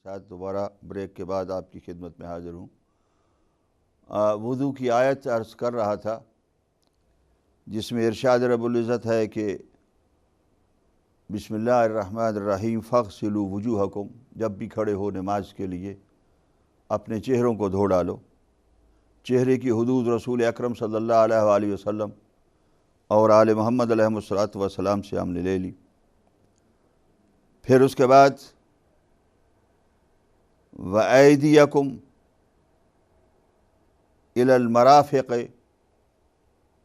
ساتھ دوبارہ بریک کے بعد آپ کی خدمت میں حاضر ہوں۔ وضو کی آیت عرض کر رہا تھا جس میں ارشاد رب العزت ہے کہ بسم اللہ الرحمن الرحیم فاغسلوا وجوہکم، جب بھی کھڑے ہو نماز کے لیے اپنے چہروں کو دھو ڈالو۔ چہرے کی حدود رسول اکرم صلی اللہ علیہ وآلہ وسلم اور آل محمد علیہ الصلوۃ والسلام سے ہم نے لے لی۔ پھر اس کے بعد وَأَيْدِيَكُمْ إِلَى الْمَرَافِقِ،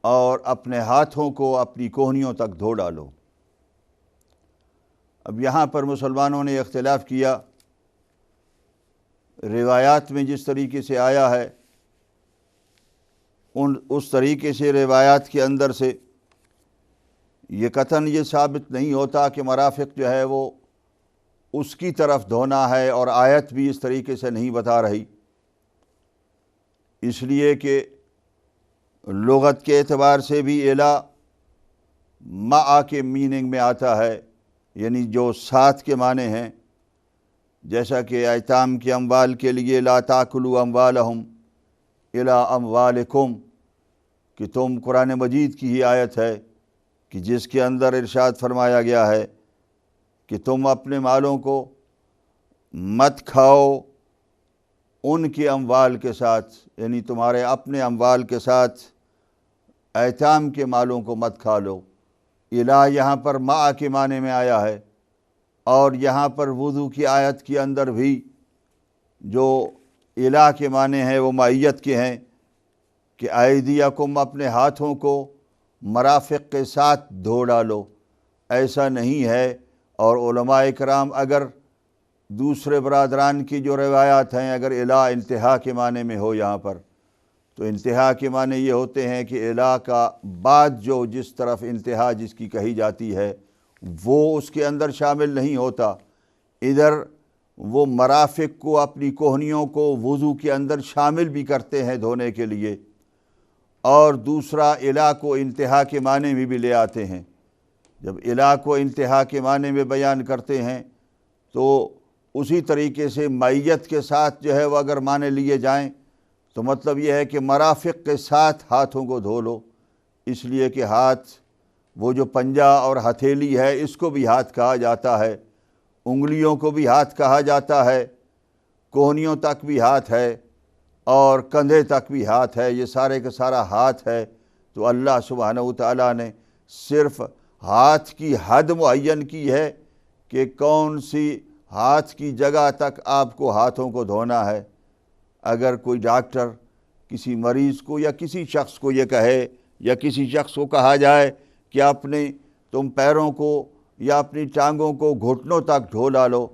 اور اپنے ہاتھوں کو اپنی کوہنیوں تک دھو ڈالو۔ اب یہاں پر مسلمانوں نے اختلاف کیا، روایات میں جس طریقے سے آیا ہے اس طریقے سے روایات کے اندر سے یہ قطعاً یہ ثابت نہیں ہوتا کہ مرافق جو ہے وہ اس کی طرف دھونا ہے، اور آیت بھی اس طریقے سے نہیں بتا رہی، اس لیے کہ لغت کے اعتبار سے بھی الا مع کے میننگ میں آتا ہے، یعنی جو ساتھ کے معنی ہیں، جیسا کہ ایتام کے اموال کے لیے لا تاکلوا اموالہم الی اموالکم، کہ تم قرآن مجید کی ہی آیت ہے کہ جس کے اندر ارشاد فرمایا گیا ہے کہ تم اپنے مالوں کو مت کھاؤ ان کے اموال کے ساتھ، یعنی تمہارے اپنے اموال کے ساتھ ایتام کے مالوں کو مت کھا لو۔ الہ یہاں پر مع کے معنی میں آیا ہے، اور یہاں پر وضو کی آیت کے اندر بھی جو الہ کے معنی ہیں وہ معیت کے ہیں کہ ایدیکم، اپنے ہاتھوں کو مرافق کے ساتھ دھو ڈالو۔ ایسا نہیں ہے، اور علماء کرام اگر دوسرے برادران کی جو روایات ہیں اگر الہ انتہا کے معنی میں ہو یہاں پر، تو انتہا کے معنی یہ ہوتے ہیں کہ الہ کا بعد جو جس طرف انتہا جس کی کہی جاتی ہے وہ اس کے اندر شامل نہیں ہوتا۔ ادھر وہ مرافق کو، اپنی کوہنیوں کو وضو کے اندر شامل بھی کرتے ہیں دھونے کے لیے، اور دوسرا الہ کو انتہا کے معنی میں بھی لے آتے ہیں۔ جب الہ کو انتہا کے معنی میں بیان کرتے ہیں تو اسی طریقے سے معیت کے ساتھ جو ہے وہ اگر معنی لیے جائیں تو مطلب یہ ہے کہ مرافق کے ساتھ ہاتھوں کو دھو لو، اس لیے کہ ہاتھ وہ جو پنجہ اور ہتھیلی ہے اس کو بھی ہاتھ کہا جاتا ہے، انگلیوں کو بھی ہاتھ کہا جاتا ہے، کوہنیوں تک بھی ہاتھ ہے، اور کندھے تک بھی ہاتھ ہے، یہ سارے کا سارا ہاتھ ہے۔ تو اللہ سبحانہ وتعالیٰ نے صرف ہاتھ کی حد معین کی ہے کہ کون سی ہاتھ کی جگہ تک آپ کو ہاتھوں کو دھونا ہے۔ اگر کوئی ڈاکٹر کسی مریض کو یا کسی شخص کو یہ کہے، یا کسی شخص کو کہا جائے کہ اپنے تم پیروں کو یا اپنی ٹانگوں کو گھٹنوں تک دھو ڈالو،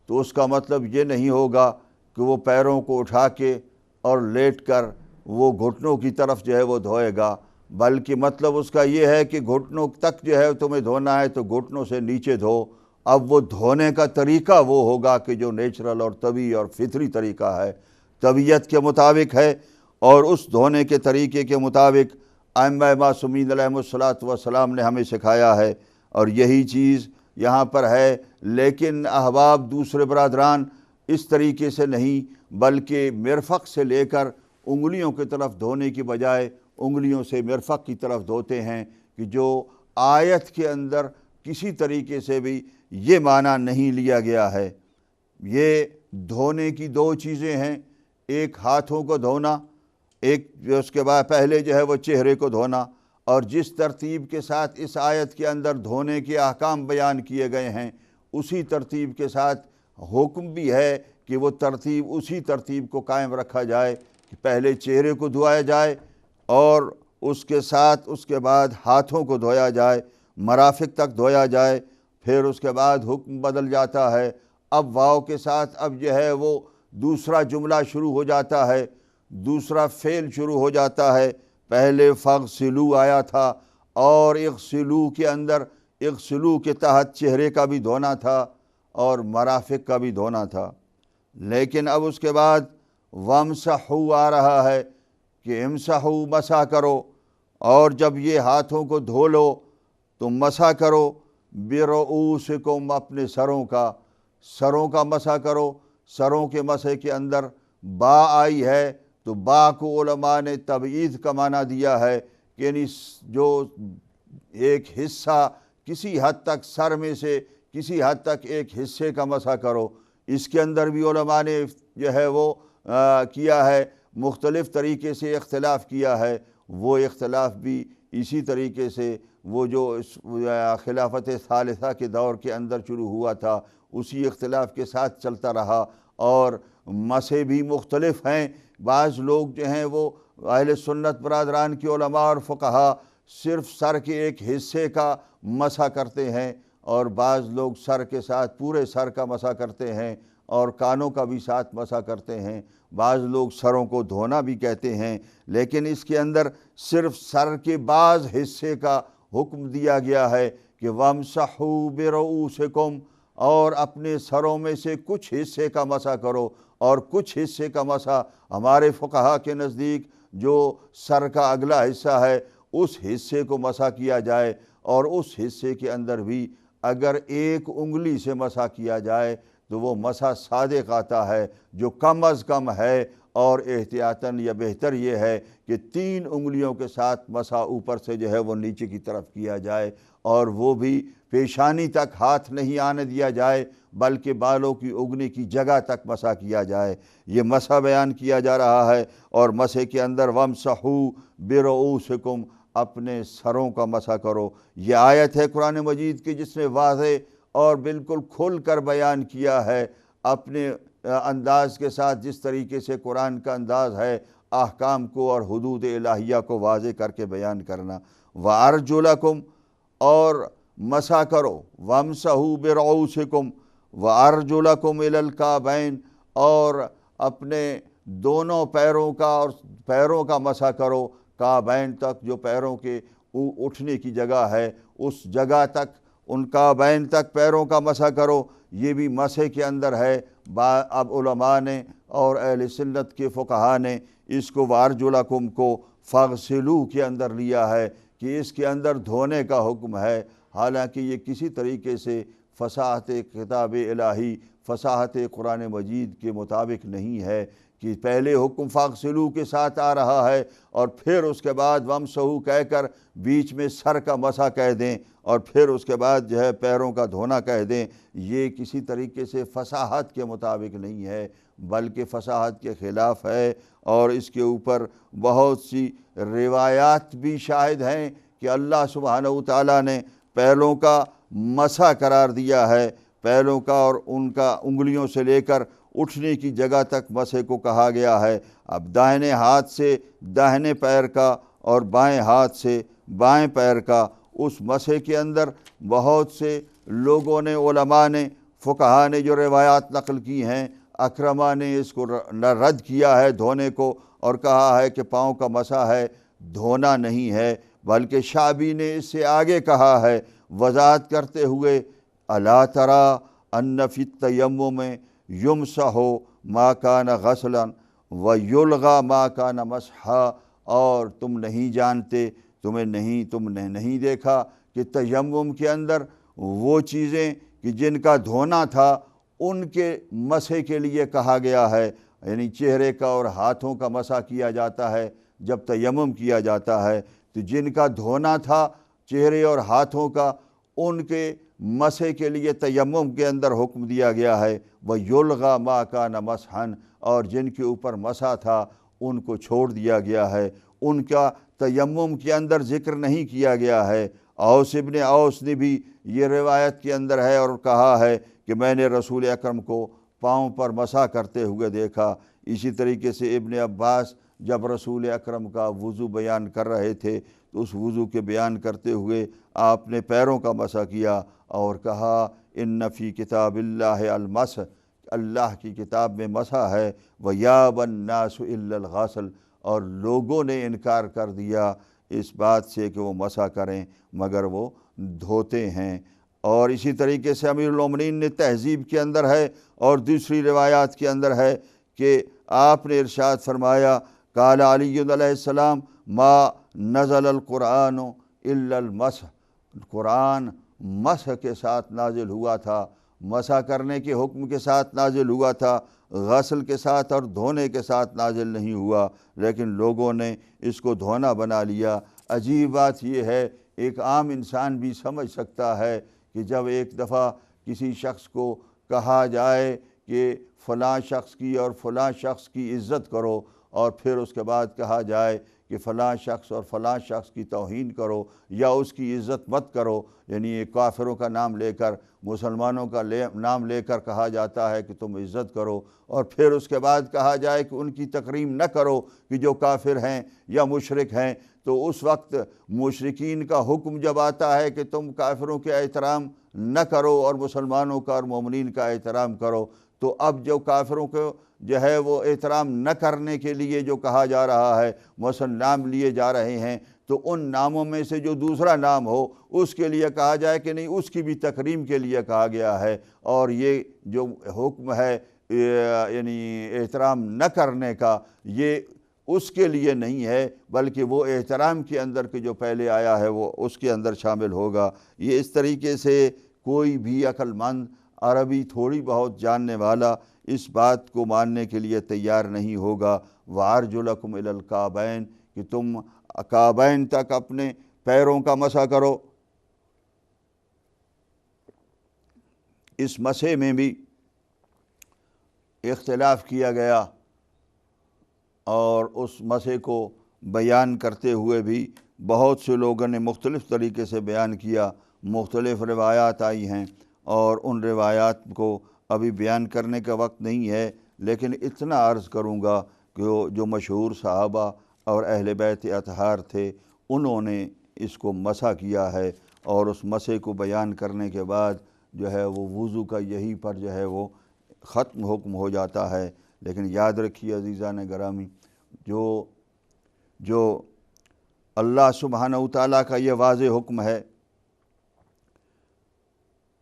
تو اس کا مطلب یہ نہیں ہوگا کہ وہ پیروں کو اٹھا کے اور لیٹ کر وہ گھٹنوں کی طرف جو ہے وہ دھوئے گا، بلکہ مطلب اس کا یہ ہے کہ گھٹنوں تک جو ہے تمہیں دھونا ہے تو گھٹنوں سے نیچے دھو۔ اب وہ دھونے کا طریقہ وہ ہوگا کہ جو نیچرل اور طبیعی اور فطری طریقہ ہے، طبیعت کے مطابق ہے، اور اس دھونے کے طریقے کے مطابق ائمہ معصومین علیہم الصلوۃ والسلام نے ہمیں سکھایا ہے، اور یہی چیز یہاں پر ہے۔ لیکن احباب دوسرے برادران اس طریقے سے نہیں، بلکہ مرفق سے لے کر انگلیوں کی طرف دھونے کی بجائے انگلیوں سے مرفق کی طرف دھوتے ہیں، کہ جو آیت کے اندر کسی طریقے سے بھی یہ معنی نہیں لیا گیا ہے۔ یہ دھونے کی دو چیزیں ہیں، ایک ہاتھوں کو دھونا، ایک اس کے بعد پہلے جو ہے وہ چہرے کو دھونا، اور جس ترتیب کے ساتھ اس آیت کے اندر دھونے کے احکام بیان کیے گئے ہیں اسی ترتیب کے ساتھ حکم بھی ہے کہ وہ ترتیب اسی ترتیب کو قائم رکھا جائے کہ پہلے چہرے کو دھویا جائے اور اس کے ساتھ اس کے بعد ہاتھوں کو دھویا جائے، مرافق تک دھویا جائے۔ پھر اس کے بعد حکم بدل جاتا ہے، اب واو کے ساتھ اب جو ہے وہ دوسرا جملہ شروع ہو جاتا ہے، دوسرا فعل شروع ہو جاتا ہے۔ پہلے فاغسلوا آیا تھا، اور اغسلوا کے اندر اغسلوا کے تحت چہرے کا بھی دھونا تھا اور مرافق کا بھی دھونا تھا، لیکن اب اس کے بعد وامسحوا آ رہا ہے کہ امسحوا مسح کرو، اور جب یہ ہاتھوں کو دھو لو تو مسح کرو برؤوسکم، اپنے سروں کا مسح کرو۔ سروں کے مسح کے اندر با آئی ہے تو با کو علماء نے تبعید کا معنی دیا ہے کہ یعنی جو ایک حصہ کسی حد تک سر میں سے کسی حد تک ایک حصے کا مسح کرو۔ اس کے اندر بھی علماء نے جو ہے وہ کیا ہے، مختلف طریقے سے اختلاف کیا ہے۔ وہ اختلاف بھی اسی طریقے سے وہ جو خلافت ثالثہ کے دور کے اندر شروع ہوا تھا اسی اختلاف کے ساتھ چلتا رہا، اور مسح بھی مختلف ہیں۔ بعض لوگ جو ہیں وہ اہل سنت برادران کے علماء اور فقہا صرف سر کے ایک حصے کا مسح کرتے ہیں، اور بعض لوگ سر کے ساتھ پورے سر کا مسح کرتے ہیں اور کانوں کا بھی ساتھ مسح کرتے ہیں۔ بعض لوگ سروں کو دھونا بھی کہتے ہیں، لیکن اس کے اندر صرف سر کے بعض حصے کا حکم دیا گیا ہے کہ وَامْسَحُوا بِرُؤُوسِكُمْ، اور اپنے سروں میں سے کچھ حصے کا مسح کرو، اور کچھ حصے کا مسح ہمارے فقہا کے نزدیک جو سر کا اگلا حصہ ہے اس حصے کو مسح کیا جائے، اور اس حصے کے اندر بھی اگر ایک انگلی سے مسح کیا جائے تو وہ مسح صادق آتا ہے، جو کم از کم ہے، اور احتیاطاً یا بہتر یہ ہے کہ 3 انگلیوں کے ساتھ مسح اوپر سے جو ہے وہ نیچے کی طرف کیا جائے، اور وہ بھی پیشانی تک ہاتھ نہیں آنے دیا جائے بلکہ بالوں کی اگنے کی جگہ تک مسح کیا جائے۔ یہ مسح بیان کیا جا رہا ہے، اور مسح کے اندر وَامْسَحُوا بِرُؤُوسِكُمْ، اپنے سروں کا مسح کرو۔ یہ آیت ہے قرآن مجید کی جس نے واضح اور بالکل کھل کر بیان کیا ہے اپنے انداز کے ساتھ، جس طریقے سے قرآن کا انداز ہے احکام کو اور حدود الہیہ کو واضح کر کے بیان کرنا۔ وَأَرْجُلَكُمْ، اور مسح کرو، وَامْسَحُوا بِرُؤُوسِكُمْ وَأَرْجُلَكُمْ إِلَى الْكَعْبَيْنِ، اور اپنے دونوں پیروں کا اور پیروں کا مسح کرو کعبین تک، جو پیروں کے اٹھنے کی جگہ ہے اس جگہ تک، ان کعبین تک پیروں کا مسح کرو۔ یہ بھی مسح کے اندر ہے۔ اب علماء نے اور اہل سنت کے فقہا نے اس کو وَأَرْجُلَكُمْ کو فَاغْسِلُوا کے اندر لیا ہے کہ اس کے اندر دھونے کا حکم ہے، حالانکہ یہ کسی طریقے سے فصاحت کتاب الہی، فصاحت قرآن مجید کے مطابق نہیں ہے کہ پہلے حکم فاغسلو کے ساتھ آ رہا ہے اور پھر اس کے بعد وَامْسَحُوا کہہ کر بیچ میں سر کا مسح کہہ دیں اور پھر اس کے بعد جو ہے پیروں کا دھونا کہہ دیں۔ یہ کسی طریقے سے فصاحت کے مطابق نہیں ہے بلکہ فصاحت کے خلاف ہے، اور اس کے اوپر بہت سی روایات بھی شاہد ہیں کہ اللہ سبحانہ وتعالیٰ نے پیروں کا مسح قرار دیا ہے، پیروں کا اور ان کا انگلیوں سے لے کر اٹھنے کی جگہ تک مسح کو کہا گیا ہے۔ اب داہنے ہاتھ سے داہنے پیر کا اور بائیں ہاتھ سے بائیں پیر کا اس مسح کے اندر بہت سے لوگوں نے، علماء نے، فقہا نے جو روایات نقل کی ہیں، اکرما نے اس کو رد کیا ہے دھونے کو اور کہا ہے کہ پاؤں کا مسح ہے، دھونا نہیں ہے، بلکہ شعبی نے اس سے آگے کہا ہے وضاحت کرتے ہوئے الا تری ان فی التیمم یمسح ما کان غسلا ویلغی ما کان مسحا، اور تم نہیں جانتے، تم نے نہیں دیکھا کہ تیمم کے اندر وہ چیزیں کہ جن کا دھونا تھا ان کے مسح کے لیے کہا گیا ہے، یعنی چہرے کا اور ہاتھوں کا مسح کیا جاتا ہے جب تیمم کیا جاتا ہے، تو جن کا دھونا تھا چہرے اور ہاتھوں کا ان کے مسح کے لیے تیمم کے اندر حکم دیا گیا ہے۔ وَيُلْغَى مَا كَانَ مَسْحًا، اور جن کے اوپر مسح تھا ان کو چھوڑ دیا گیا ہے، ان کا تیمم کے اندر ذکر نہیں کیا گیا ہے۔ اوس ابن اوس نے بھی یہ روایت کے اندر ہے اور کہا ہے کہ میں نے رسول اکرم کو پاؤں پر مسح کرتے ہوئے دیکھا۔ اسی طریقے سے ابن عباس جب رسول اکرم کا وضو بیان کر رہے تھے تو اس وضو کے بیان کرتے ہوئے آپ نے پیروں کا مسح کیا اور کہا ان فی کتاب اللہ المسح، اللہ کی کتاب میں مسح ہے، وَيَابَ النَّاسُ إِلَّا الْغَسْلَ، اور لوگوں نے انکار کر دیا اس بات سے کہ وہ مسح کریں مگر وہ دھوتے ہیں۔ اور اسی طریقے سے امیر المومنین نے تہذیب کے اندر ہے اور دوسری روایات کے اندر ہے کہ آپ نے ارشاد فرمایا قال علی علیہ السلام ما نزل القرآن الا المسح، قرآن مسح کے ساتھ نازل ہوا تھا مسح کرنے کے حکم کے ساتھ نازل ہوا تھا، غسل کے ساتھ اور دھونے کے ساتھ نازل نہیں ہوا، لیکن لوگوں نے اس کو دھونا بنا لیا۔ عجیب بات یہ ہے، ایک عام انسان بھی سمجھ سکتا ہے کہ جب ایک دفعہ کسی شخص کو کہا جائے کہ فلاں شخص کی اور فلاں شخص کی عزت کرو، اور پھر اس کے بعد کہا جائے کہ فلاں شخص اور فلاں شخص کی توہین کرو یا اس کی عزت مت کرو، یعنی یہ کافروں کا نام لے کر، مسلمانوں کا نام لے کر کہا جاتا ہے کہ تم عزت کرو، اور پھر اس کے بعد کہا جائے کہ ان کی تکریم نہ کرو کہ جو کافر ہیں یا مشرک ہیں، تو اس وقت مشرکین کا حکم جب آتا ہے کہ تم کافروں کے احترام نہ کرو اور مسلمانوں کا اور مومنین کا احترام کرو، تو اب جو کافروں کو جو ہے وہ احترام نہ کرنے کے لیے جو کہا جا رہا ہے، مثلا نام لیے جا رہے ہیں، تو ان ناموں میں سے جو دوسرا نام ہو اس کے لیے کہا جائے کہ نہیں، اس کی بھی تکریم کے لیے کہا گیا ہے۔ اور یہ جو حکم ہے یعنی احترام نہ کرنے کا، یہ اس کے لیے نہیں ہے، بلکہ وہ احترام کے اندر کے جو پہلے آیا ہے وہ اس کے اندر شامل ہوگا۔ یہ اس طریقے سے کوئی بھی عقل مند، عربی تھوڑی بہت جاننے والا اس بات کو ماننے کے لیے تیار نہیں ہوگا۔ وَأَرْجُلَكُمْ إِلَى الْكَعْبَيْنِ، کہ تم کعبین تک اپنے پیروں کا مسح کرو۔ اس مسح میں بھی اختلاف کیا گیا، اور اس مسح کو بیان کرتے ہوئے بھی بہت سے لوگوں نے مختلف طریقے سے بیان کیا، مختلف روایات آئی ہیں، اور ان روایات کو ابھی بیان کرنے کا وقت نہیں ہے، لیکن اتنا عرض کروں گا کہ جو مشہور صحابہ اور اہل بیت اطہار تھے انہوں نے اس کو مسح کیا ہے، اور اس مسح کو بیان کرنے کے بعد جو ہے وہ وضو کا یہی پر جو ہے وہ ختم حکم ہو جاتا ہے۔ لیکن یاد رکھیے عزیزان گرامی، جو اللہ سبحانہ وتعالیٰ کا یہ واضح حکم ہے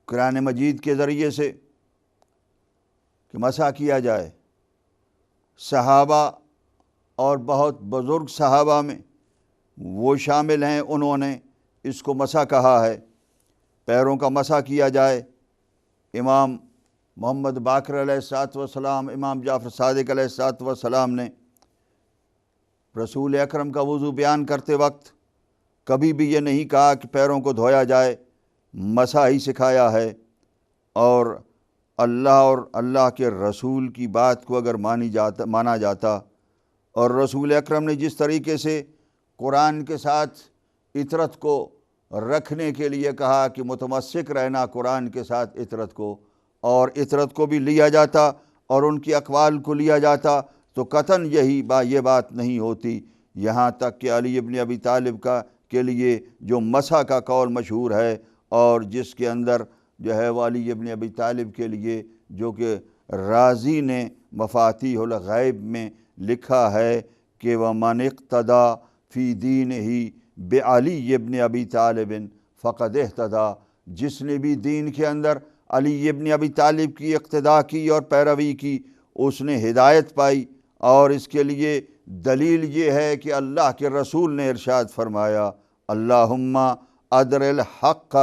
قرآن مجید کے ذریعے سے کہ مسح کیا جائے، صحابہ اور بہت بزرگ صحابہ میں وہ شامل ہیں، انہوں نے اس کو مسح کہا ہے، پیروں کا مسح کیا جائے۔ امام محمد باقر علیہ السلام، امام جعفر صادق علیہ السلام نے رسول اکرم کا وضو بیان کرتے وقت کبھی بھی یہ نہیں کہا کہ پیروں کو دھویا جائے، مسح ہی سکھایا ہے۔ اور اللہ کے رسول کی بات کو اگر مانا جاتا، اور رسول اکرم نے جس طریقے سے قرآن کے ساتھ اطرت کو رکھنے کے لیے کہا کہ متمسک رہنا قرآن کے ساتھ اطرت کو، اور اطرت کو بھی لیا جاتا اور ان کی اقوال کو لیا جاتا، تو قطعاً یہ بات نہیں ہوتی۔ یہاں تک کہ علی ابن ابی طالب کے لیے جو مسح کا قول مشہور ہے، اور جس کے اندر جو ہے وہ علی ابن ابی طالب کے لیے جو کہ رازی نے مفاتیح الغیب میں لکھا ہے کہ وَمَنِ اقْتَدَى فِي دِينِهِ بِعَلِيِّ ابن ابی طالب فَقَدْ اهْتَدَى، جس نے بھی دین کے اندر علی ابن ابی طالب کی اقتداء کی اور پیروی کی، اس نے ہدایت پائی۔ اور اس کے لیے دلیل یہ ہے کہ اللہ کے رسول نے ارشاد فرمایا، اللہم ادر الحق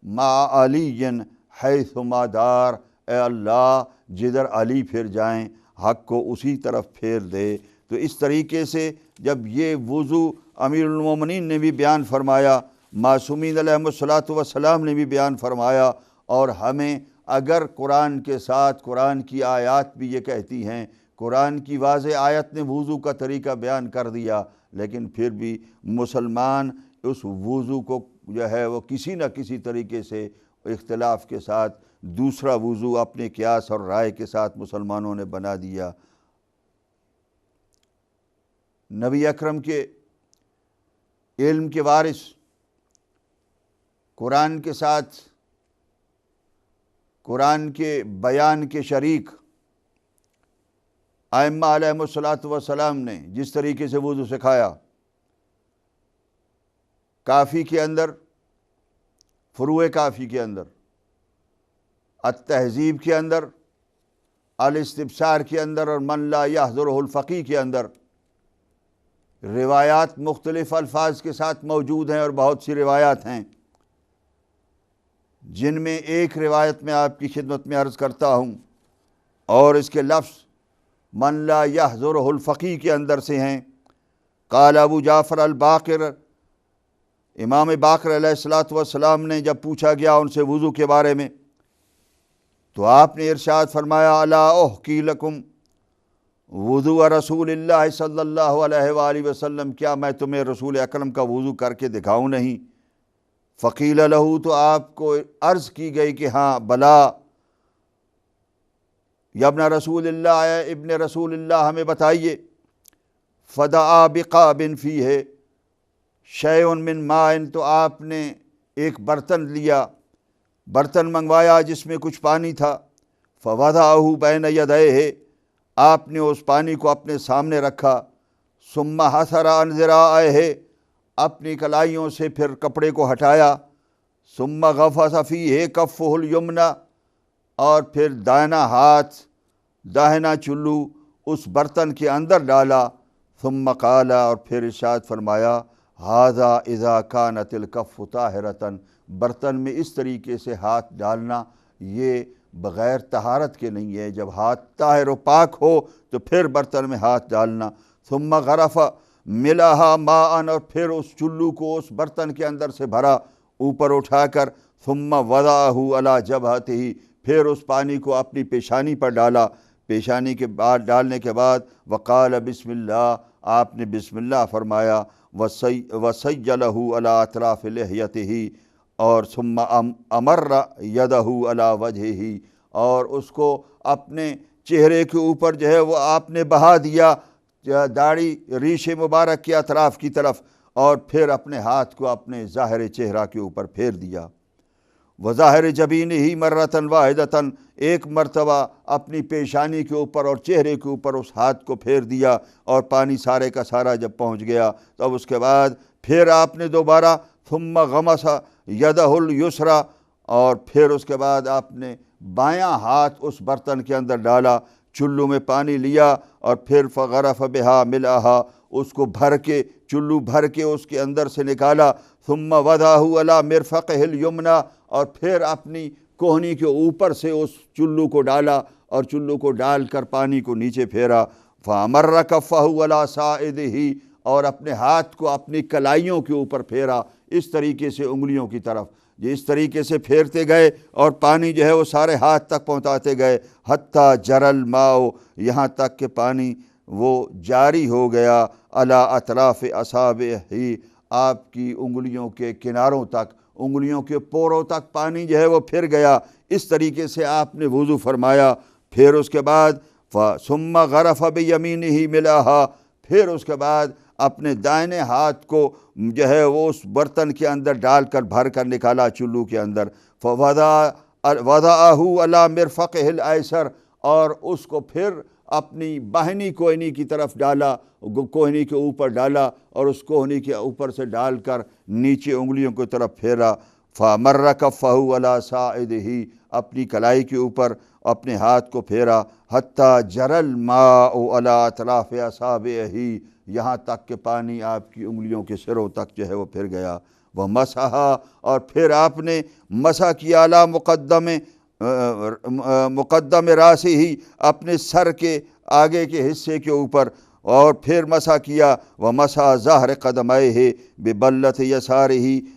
مع علی حیث ما دار، اے اللہ جدھر علی پھر جائیں حق کو اسی طرف پھیر دے۔ تو اس طریقے سے جب یہ وضو امیر المومنین نے بھی بیان فرمایا، معصومین علیہم الصلاۃ والسلام نے بھی بیان فرمایا، اور ہمیں اگر قرآن کے ساتھ قرآن کی آیات بھی یہ کہتی ہیں، قرآن کی واضح آیت نے وضو کا طریقہ بیان کر دیا، لیکن پھر بھی مسلمان اس وضو کو جو ہے وہ کسی نہ کسی طریقے سے اختلاف کے ساتھ دوسرا وضو اپنے قیاس اور رائے کے ساتھ مسلمانوں نے بنا دیا۔ نبی اکرم کے علم کے وارث، قرآن کے ساتھ قرآن کے بیان کے شریک ائمہ علیہم الصلاۃ والسلام نے جس طریقے سے وضو سکھایا، کافی کے اندر، فروع کافی کے اندر، التہذیب کے اندر، الاستبصار کے اندر، اور من لا یحضرہ الفقیہ کے اندر روایات مختلف الفاظ کے ساتھ موجود ہیں، اور بہت سی روایات ہیں جن میں ایک روایت میں آپ کی خدمت میں عرض کرتا ہوں، اور اس کے لفظ من لا یحضرہ الفقی کے اندر سے ہیں۔ قال ابو جعفر الباقر، امام باقر علیہ السلام نے جب پوچھا گیا ان سے وضو کے بارے میں، تو آپ نے ارشاد فرمایا الا احکی لکم وضو رسول اللہ صلی اللہ علیہ وآلہ وسلم، کیا میں تمہیں رسول اکرم کا وضو کر کے دکھاؤں نہیں؟ فقیل لہو، تو آپ کو عرض کی گئی کہ ہاں بلا یا ابن رسول اللہ، ابن رسول اللہ ہمیں بتائیے۔ فدعا بقاب فیہ شیء من ماء، تو آپ نے ایک برتن لیا، برتن منگوایا جس میں کچھ پانی تھا۔ فوضعہ بین یدیہ، آپ نے اس پانی کو اپنے سامنے رکھا۔ ثم حسر عن ذراعیہ، اپنی کلائیوں سے پھر کپڑے کو ہٹایا۔ ثم غفص فیہ کفہ الیمنی، اور پھر دائنا ہاتھ، داہنا چلو اس برتن کے اندر ڈالا۔ ثم قال، اور پھر ارشاد فرمایا ھذا اذا کانت الکف طاہرۃ، برتن میں اس طریقے سے ہاتھ ڈالنا یہ بغیر طہارت کے نہیں ہے، جب ہاتھ طاہر و پاک ہو تو پھر برتن میں ہاتھ ڈالنا۔ ثم غرف ملاھا ماء، اور پھر اس چلو کو اس برتن کے اندر سے بھرا اوپر اٹھا کر۔ ثم وضعہ علی جبہتہ، پھر اس پانی کو اپنی پیشانی پر ڈالا۔ پیشانی کے بعد ڈالنے کے بعد وقال بسم اللہ، آپ نے بسم اللہ فرمایا۔ وسیلہ علی اطراف لحیتہ، اور ثم امر یدہ علی وجہہ، اور اس کو اپنے چہرے کے اوپر جو ہے وہ آپ نے بہا دیا، داڑھی ریش مبارک کے اطراف کی طرف، اور پھر اپنے ہاتھ کو اپنے ظاہر چہرہ کے اوپر پھیر دیا۔ وظاہر جبینہ مرۃ واحدۃ، ایک مرتبہ اپنی پیشانی کے اوپر اور چہرے کے اوپر اس ہاتھ کو پھیر دیا، اور پانی سارے کا سارا جب پہنچ گیا تو اب اس کے بعد پھر آپ نے دوبارہ ثم غمس یدہ الیسریٰ، اور پھر اس کے بعد آپ نے بایاں ہاتھ اس برتن کے اندر ڈالا، چلو میں پانی لیا، اور پھر فغرف بہا ملاھا، اس کو بھر کے چلو بھر کے اس کے اندر سے نکالا۔ ثم وضعہ علی مرفقہ الیمنی، اور پھر اپنی کوہنی کے اوپر سے اس چلو کو ڈالا، اور چلو کو ڈال کر پانی کو نیچے پھیرا۔ فامر کفہ علی ساعدہ، اور اپنے ہاتھ کو اپنی کلائیوں کے اوپر پھیرا، اس طریقے سے انگلیوں کی طرف، اس طریقے سے پھیرتے گئے اور پانی جو ہے وہ سارے ہاتھ تک پہنچاتے گئے۔ حتیٰ جری الماء، یہاں تک کہ پانی وہ جاری ہو گیا، علی اطراف اصابعہ، آپ کی انگلیوں کے کناروں تک، انگلیوں کے پوروں تک پانی جو ہے وہ پھر گیا۔ اس طریقے سے آپ نے وضو فرمایا۔ پھر اس کے بعد ثم غرف بیمینہ ملاھا، پھر اس کے بعد اپنے دائنے ہاتھ کو جو ہے وہ اس برتن کے اندر ڈال کر بھر کر نکالا چلو کے اندر۔ وضعہ علی مرفقہ الایسر، اور اس کو پھر اپنی باہنی کوہنی کی طرف ڈالا، کوہنی کے اوپر ڈالا، اور اس کوہنی کے اوپر سے ڈال کر نیچے انگلیوں کی طرف پھیرا۔ فمر کفہ علی ساعدہ، اپنی کلائی کے اوپر اپنے ہاتھ کو پھیرا۔ حتیٰ جری الماء علی اطراف اصابعہ، یہاں تک کہ پانی آپ کی انگلیوں کے سروں تک جو ہے وہ پھر گیا۔ ومسح، اور پھر آپ نے مسح کیا علی مقدم راسہ، اپنے سر کے آگے کے حصے کے اوپر، اور پھر مسح کیا۔ ومسح ظہر قدمیہ ببلۃ یسارہ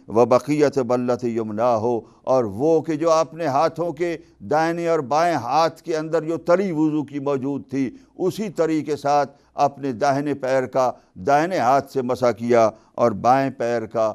وبقیۃ بلۃ یمناہ، اور وہ کہ جو اپنے ہاتھوں کے دائیں اور بائیں ہاتھ کے اندر جو تری وضو کی موجود تھی، اسی طریقے کے ساتھ اپنے داہنے پیر کا دائیں ہاتھ سے مسح کیا، اور بائیں پیر کا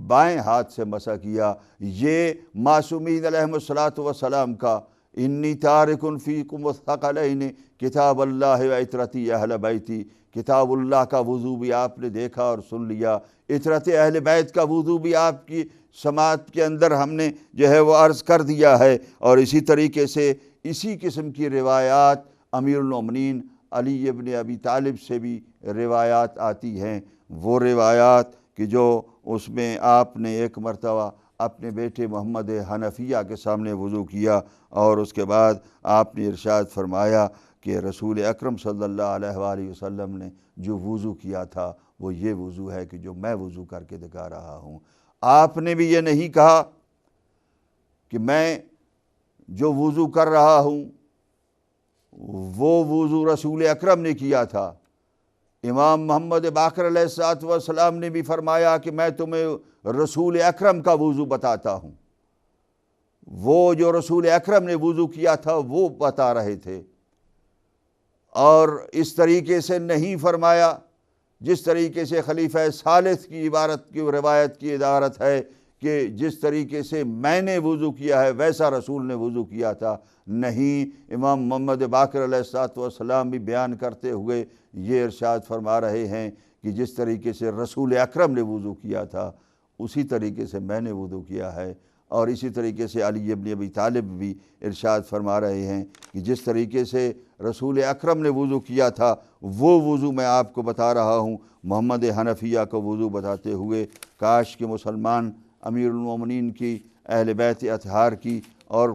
بائیں ہاتھ سے مسح کیا۔ یہ معصومین علیہم الصلاۃ والسلام کا انی تارک فیکم الثقلین کتاب اللہ و عطرتی اہل بیتی، کتاب اللہ کا وضو بھی آپ نے دیکھا اور سن لیا، عطرت اہل بیت کا وضو بھی آپ کی سماعت کے اندر ہم نے جو ہے وہ عرض کر دیا ہے۔ اور اسی طریقے سے اسی قسم کی روایات امیر المومنین علی ابن ابی طالب سے بھی روایات آتی ہیں، وہ روایات کہ جو اس میں آپ نے ایک مرتبہ اپنے بیٹے محمد حنفیہ کے سامنے وضو کیا، اور اس کے بعد آپ نے ارشاد فرمایا کہ رسول اکرم صلی اللہ علیہ وآلہ وسلم نے جو وضو کیا تھا وہ یہ وضو ہے کہ جو میں وضو کر کے دکھا رہا ہوں۔ آپ نے بھی یہ نہیں کہا کہ میں جو وضو کر رہا ہوں وہ وضو رسول اکرم نے کیا تھا۔ امام محمد باقر علیہ الصلوۃ والسلام نے بھی فرمایا کہ میں تمہیں رسول اکرم کا وضو بتاتا ہوں۔ وہ جو رسول اکرم نے وضو کیا تھا وہ بتا رہے تھے، اور اس طریقے سے نہیں فرمایا جس طریقے سے خلیفہ ثالث کی عبارت کی روایت کی عبارت ہے کہ جس طریقے سے میں نے وضو کیا ہے ویسا رسول نے وضو کیا تھا۔ نہیں، امام محمد باقر علیہ الصلوۃ والسلام بھی بیان کرتے ہوئے یہ ارشاد فرما رہے ہیں کہ جس طریقے سے رسول اکرم نے وضو کیا تھا اسی طریقے سے میں نے وضو کیا ہے۔ اور اسی طریقے سے علی ابن ابی طالب بھی ارشاد فرما رہے ہیں کہ جس طریقے سے رسول اکرم نے وضو کیا تھا وہ وضو میں آپ کو بتا رہا ہوں، محمد حنفیہ کو وضو بتاتے ہوئے۔ کاش کہ مسلمان امیر المومنین کی، اہل بیت اطہار کی اور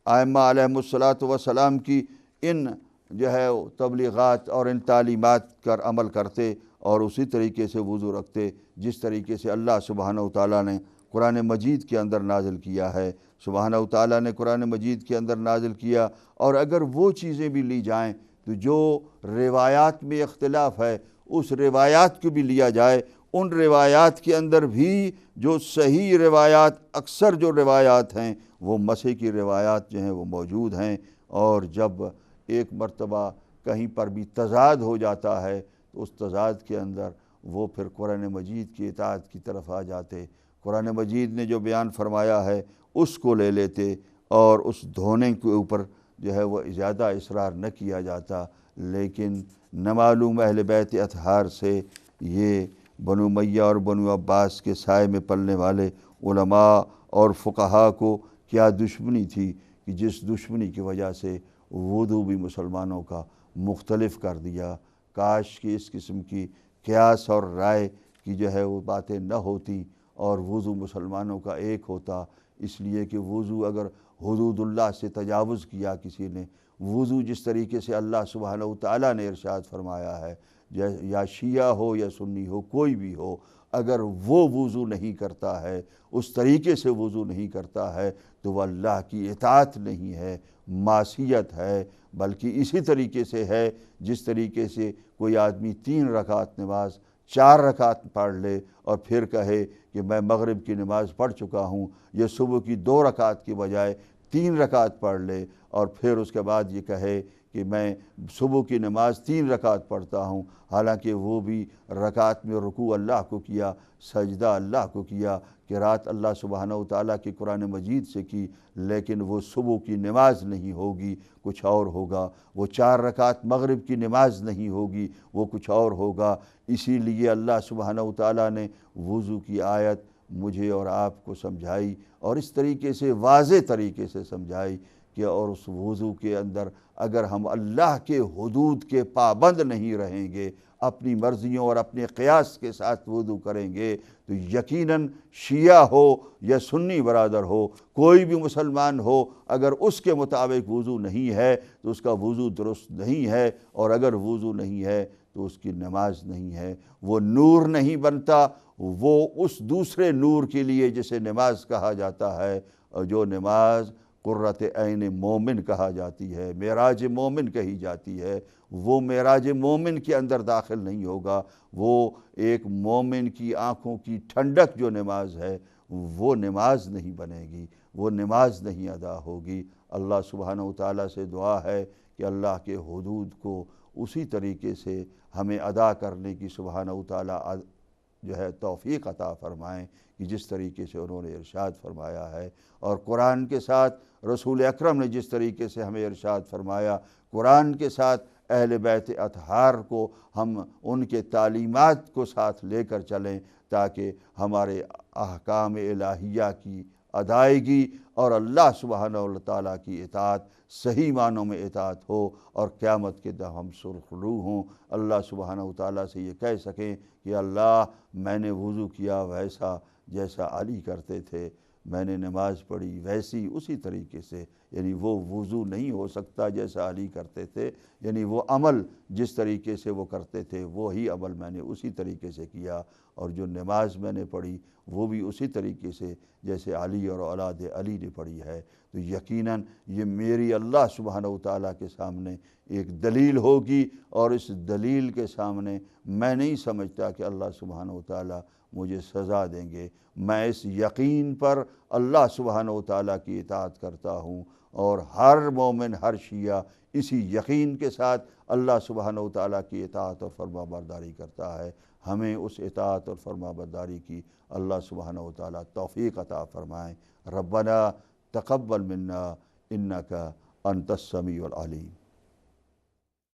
ائمہ علیہم الصلاۃ والسلام کی ان جو ہے تبلیغات اور ان تعلیمات پر عمل کرتے اور اسی طریقے سے وضو رکھتے جس طریقے سے اللہ سبحانہ و تعالیٰ نے قرآن مجید کے اندر نازل کیا ہے۔ سبحانہ و تعالیٰ نے قرآن مجید کے اندر نازل کیا، اور اگر وہ چیزیں بھی لی جائیں تو جو روایات میں اختلاف ہے اس روایات کو بھی لیا جائے، ان روایات کے اندر بھی جو صحیح روایات، اکثر جو روایات ہیں وہ مسیح کی روایات جو ہیں وہ موجود ہیں، اور جب ایک مرتبہ کہیں پر بھی تضاد ہو جاتا ہے تو اس تضاد کے اندر وہ پھر قرآن مجید کی اطاعت کی طرف آ جاتے، قرآن مجید نے جو بیان فرمایا ہے اس کو لے لیتے، اور اس دھونے کے اوپر جو ہے وہ زیادہ اصرار نہ کیا جاتا۔ لیکن نہ معلوم اہل بیت اطہار سے یہ بنو امیہ اور بنو عباس کے سائے میں پلنے والے علماء اور فقہاء کو کیا دشمنی تھی کہ جس دشمنی کی وجہ سے وضو بھی مسلمانوں کا مختلف کر دیا۔ کاش کہ اس قسم کی قیاس اور رائے کی جو ہے وہ باتیں نہ ہوتی اور وضو مسلمانوں کا ایک ہوتا، اس لیے کہ وضو اگر حدود اللہ سے تجاوز کیا کسی نے، وضو جس طریقے سے اللہ سبحانہ و تعالیٰ نے ارشاد فرمایا ہے، یا شیعہ ہو یا سنی ہو کوئی بھی ہو، اگر وہ وضو نہیں کرتا ہے، اس طریقے سے وضو نہیں کرتا ہے تو وہ اللہ کی اطاعت نہیں ہے، معصیت ہے، بلکہ اسی طریقے سے ہے جس طریقے سے کوئی آدمی 3 رکعت نماز 4 رکعت پڑھ لے اور پھر کہے کہ میں مغرب کی نماز پڑھ چکا ہوں، یہ صبح کی 2 رکعت کی بجائے 3 رکعت پڑھ لے، اور پھر اس کے بعد یہ کہے کہ میں صبح کی نماز 3 رکعت پڑھتا ہوں، حالانکہ وہ بھی رکعت میں رکوع اللہ کو کیا، سجدہ اللہ کو کیا، قرات اللہ سبحانہ و تعالیٰ کی قرآن مجید سے کی، لیکن وہ صبح کی نماز نہیں ہوگی، کچھ اور ہوگا، وہ 4 رکعت مغرب کی نماز نہیں ہوگی، وہ کچھ اور ہوگا۔ اسی لیے اللہ سبحانہ و تعالیٰ نے وضو کی آیت مجھے اور آپ کو سمجھائی، اور اس طریقے سے واضح طریقے سے سمجھائی کہ اور اس وضو کے اندر اگر ہم اللہ کے حدود کے پابند نہیں رہیں گے، اپنی مرضیوں اور اپنے قیاس کے ساتھ وضو کریں گے تو یقیناً شیعہ ہو یا سنی برادر ہو، کوئی بھی مسلمان ہو، اگر اس کے مطابق وضو نہیں ہے تو اس کا وضو درست نہیں ہے، اور اگر وضو نہیں ہے تو اس کی نماز نہیں ہے، وہ نور نہیں بنتا، وہ اس دوسرے نور کے لیے جسے نماز کہا جاتا ہے، اور جو نماز قرۃ عین مومن کہا جاتی ہے، معراج مومن کہی جاتی ہے، وہ معراج مومن کے اندر داخل نہیں ہوگا، وہ ایک مومن کی آنکھوں کی ٹھنڈک جو نماز ہے وہ نماز نہیں بنے گی، وہ نماز نہیں ادا ہوگی۔ اللہ سبحانہ و تعالیٰ سے دعا ہے کہ اللہ کے حدود کو اسی طریقے سے ہمیں ادا کرنے کی سبحانہ و تعالیٰ جو ہے توفیق عطا فرمائیں کہ جس طریقے سے انہوں نے ارشاد فرمایا ہے، اور قرآن کے ساتھ رسول اکرم نے جس طریقے سے ہمیں ارشاد فرمایا، قرآن کے ساتھ اہل بیت اطہار کو ہم ان کے تعلیمات کو ساتھ لے کر چلیں تاکہ ہمارے احکام الہیہ کی ادائیگی اور اللہ سبحانہ و تعالیٰ کی اطاعت صحیح معنوں میں اطاعت ہو، اور قیامت کے دن ہم سرخ روح ہوں، اللہ سبحانہ و تعالیٰ سے یہ کہہ سکیں کہ اللہ میں نے وضو کیا ویسا جیسا علی کرتے تھے، میں نے نماز پڑھی ویسی اسی طریقے سے، یعنی وہ وضو نہیں ہو سکتا جیسا علی کرتے تھے، یعنی وہ عمل جس طریقے سے وہ کرتے تھے وہی عمل میں نے اسی طریقے سے کیا، اور جو نماز میں نے پڑھی وہ بھی اسی طریقے سے جیسے علی اور اولاد علی نے پڑھی ہے، تو یقیناً یہ میری اللہ سبحانہ و تعالیٰ کے سامنے ایک دلیل ہوگی، اور اس دلیل کے سامنے میں نہیں سمجھتا کہ اللہ سبحانہ و تعالیٰ مجھے سزا دیں گے۔ میں اس یقین پر اللہ سبحانہ و تعالیٰ کی اطاعت کرتا ہوں، اور ہر مومن، ہر شیعہ اسی یقین کے ساتھ اللہ سبحانہ و تعالیٰ کی اطاعت اور فرما برداری کرتا ہے۔ ہمیں اس اطاعت اور فرما برداری کی اللہ سبحانہ و تعالیٰ توفیق عطا فرمائیں۔ ربنا تقبل منا انک انت السمیع العلیم۔